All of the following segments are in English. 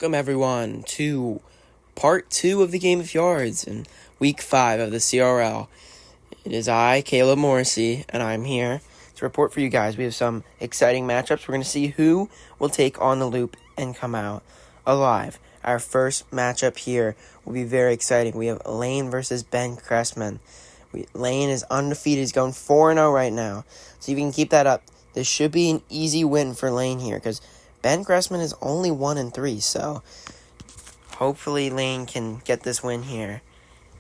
Welcome everyone to part 2 of the game of yards in week 5 of the CRL. It is I, Caleb Morrissey, and I'm here to report for you guys. We have some exciting matchups. We're going to see who will take on the loop and come out alive. Our first matchup here will be very exciting. We have Lane versus Ben Cressman. Lane is undefeated. He's going 4-0 right now. So if you can keep that up, this should be an easy win for Lane here because Ben Cressman is only 1-3, so hopefully Lane can get this win here.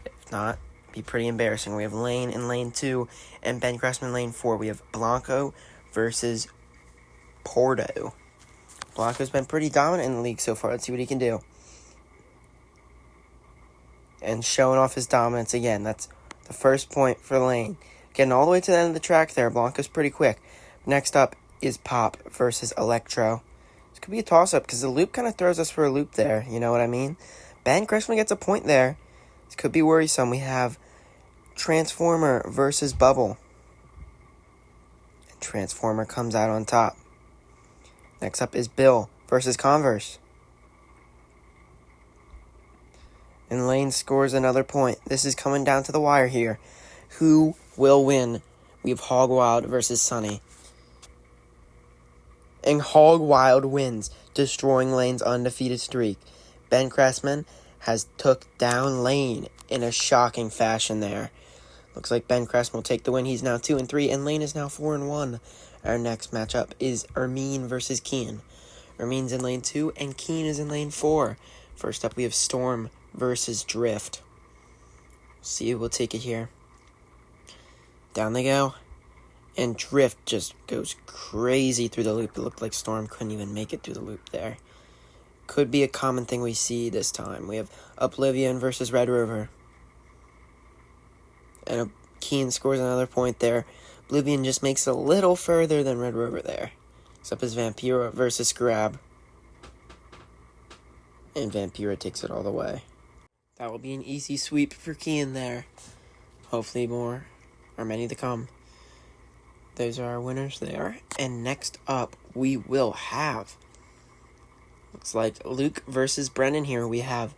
If not, it'd be pretty embarrassing. We have Lane in lane 2 and Ben Cressman lane 4. We have Blanco versus Porto. Blanco's been pretty dominant in the league so far. Let's see what he can do. And showing off his dominance again. That's the first point for Lane. Getting all the way to the end of the track there. Blanco's pretty quick. Next up is Pop versus Electro. This could be a toss-up because the loop kind of throws us for a loop there. You know what I mean? Ben Cressman gets a point there. This could be worrisome. We have Transformer versus Bubble. And Transformer comes out on top. Next up is Bill versus Converse. And Lane scores another point. This is coming down to the wire here. Who will win? We have Hog Wild versus Sunny. And Hog Wild wins, destroying Lane's undefeated streak. Ben Cressman has took down Lane in a shocking fashion there. Looks like Ben Cressman will take the win. He's now 2-3, and Lane is now 4-1. Our next matchup is Ermine versus Keen. Ermine's in lane 2, and Keen is in lane 4. First up, we have Storm versus Drift. See who will take it here. Down they go. And Drift just goes crazy through the loop. It looked like Storm couldn't even make it through the loop there. Could be a common thing we see this time. We have Oblivion versus Red Rover. And Keen scores another point there. Oblivion just makes it a little further than Red Rover there. Next up is Vampira versus Grab. And Vampira takes it all the way. That will be an easy sweep for Keen there. Hopefully more, or many to come. Those are our winners there. And next up, we will have, looks like Luke versus Brennan here. We have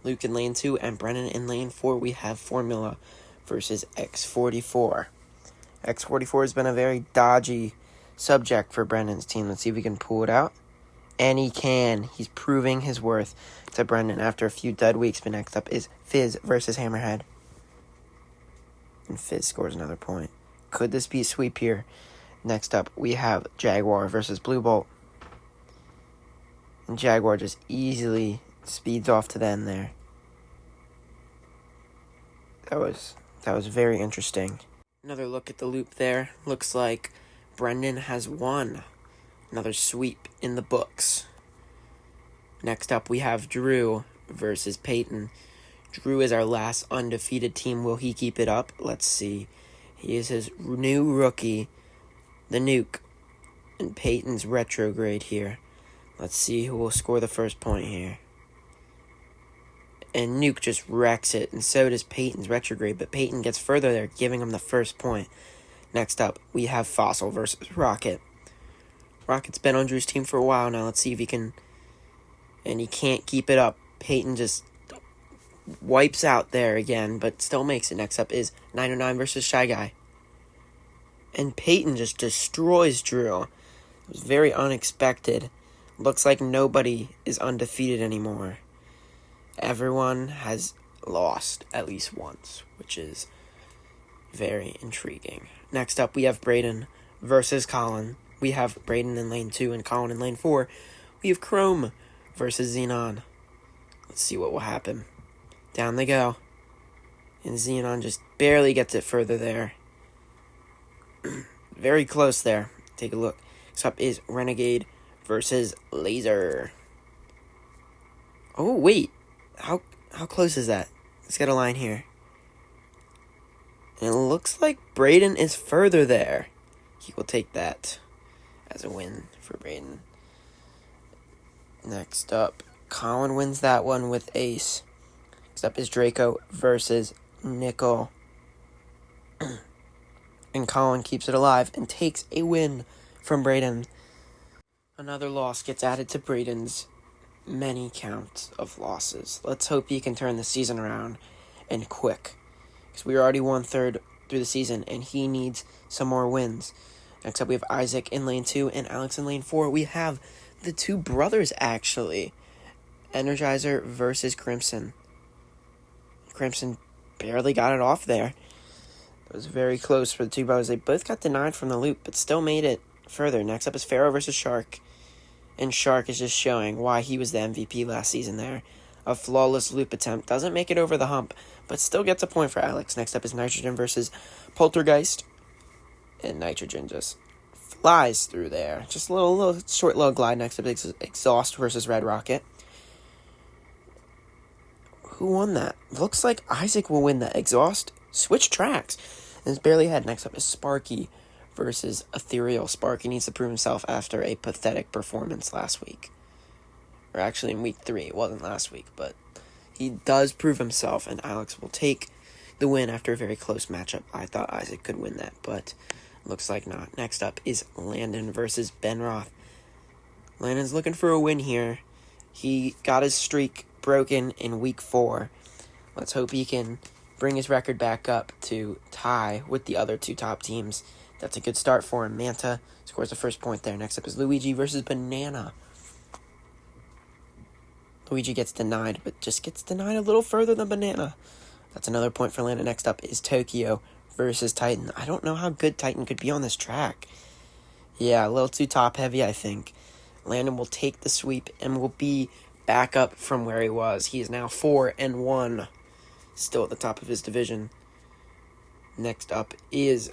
Luke in lane 2 and Brennan in lane 4. We have Formula versus X44. X44 has been a very dodgy subject for Brennan's team. Let's see if we can pull it out. And he can. He's proving his worth to Brendan after a few dead weeks. But next up is Fizz versus Hammerhead. And Fizz scores another point. Could this be a sweep here? Next up, we have Jaguar versus Blue Bolt. And Jaguar just easily speeds off to the end there. That was very interesting. Another look at the loop there. Looks like Brendan has won. Another sweep in the books. Next up, we have Drew versus Peyton. Drew is our last undefeated team. Will he keep it up? Let's see. He is his new rookie, the Nuke, and Peyton's retrograde here. Let's see who will score the first point here. And Nuke just wrecks it, and so does Peyton's retrograde, but Peyton gets further there, giving him the first point. Next up, we have Fossil versus Rocket. Rocket's been on Drew's team for a while now. Let's see if he can, and he can't keep it up. Peyton just wipes out there again, but still makes it. Next up is 909 versus Shy Guy. And Peyton just destroys Drew. It was very unexpected. Looks like nobody is undefeated anymore. Everyone has lost at least once, which is very intriguing. Next up, we have Brayden versus Colin. We have Brayden in lane 2 and Colin in lane 4. We have Chrome versus Xenon. Let's see what will happen. Down they go. And Xenon just barely gets it further there. Very close there. Take a look. Next up is Renegade versus Laser. Oh, wait. How close is that? Let's get a line here. And it looks like Brayden is further there. He will take that as a win for Brayden. Next up, Colin wins that one with Ace. Next up is Draco versus Nickel. And Colin keeps it alive and takes a win from Brayden. Another loss gets added to Brayden's many counts of losses. Let's hope he can turn the season around and quick. Because we already won third through the season, and he needs some more wins. Next up, we have Isaac in lane 2 and Alex in lane 4. We have the two brothers, actually. Energizer versus Crimson. Crimson barely got it off there. It was very close for the two brothers. They both got denied from the loop, but still made it further. Next up is Pharaoh versus Shark. And Shark is just showing why he was the MVP last season there. A flawless loop attempt. Doesn't make it over the hump, but still gets a point for Alex. Next up is Nitrogen versus Poltergeist. And Nitrogen just flies through there. Just a little short little glide. Next up is Exhaust versus Red Rocket. Who won that? Looks like Isaac will win that. Exhaust switch tracks and is barely ahead. Next up is Sparky versus Ethereal. Sparky needs to prove himself after a pathetic performance last week. Or actually in week 3. It wasn't last week, but he does prove himself, and Alex will take the win after a very close matchup. I thought Isaac could win that, but looks like not. Next up is Landon versus Ben Roth. Landon's looking for a win here. He got his streak broken in week 4. Let's hope he can bring his record back up to tie with the other two top teams. That's a good start for him. Manta scores the first point there. Next up is Luigi versus Banana. Luigi gets denied, but just gets denied a little further than Banana. That's another point for Landon. Next up is Tokyo versus Titan. I don't know how good Titan could be on this track. Yeah, a little too top-heavy, I think. Landon will take the sweep and will be back up from where he was. He is now 4-1, still at the top of his division. Next up is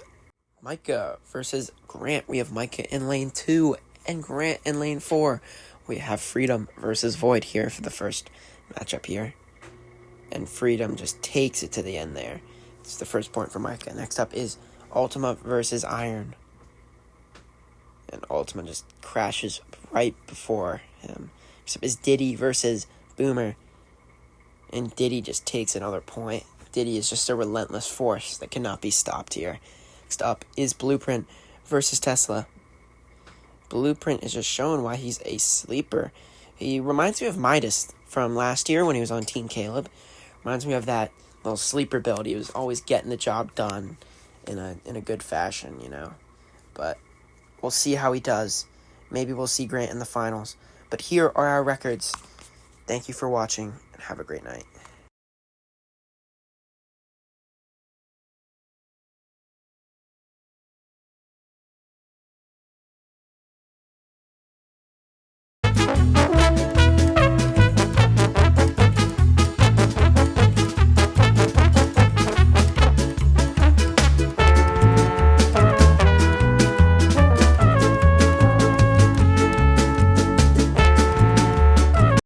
Micah versus Grant. We have Micah in lane 2 and Grant in lane 4. We have Freedom versus Void here for the first matchup here. And Freedom just takes it to the end there. It's the first point for Micah. Next up is Ultima versus Iron. And Ultima just crashes right before him. Next up is Diddy versus Boomer. And Diddy just takes another point. Diddy is just a relentless force that cannot be stopped here. Next up is Blueprint versus Tesla. Blueprint is just showing why he's a sleeper. He reminds me of Midas from last year when he was on Team Caleb. Reminds me of that little sleeper build. He was always getting the job done in a good fashion, you know. But we'll see how he does. Maybe we'll see Grant in the finals. But here are our records. Thank you for watching, and have a great night.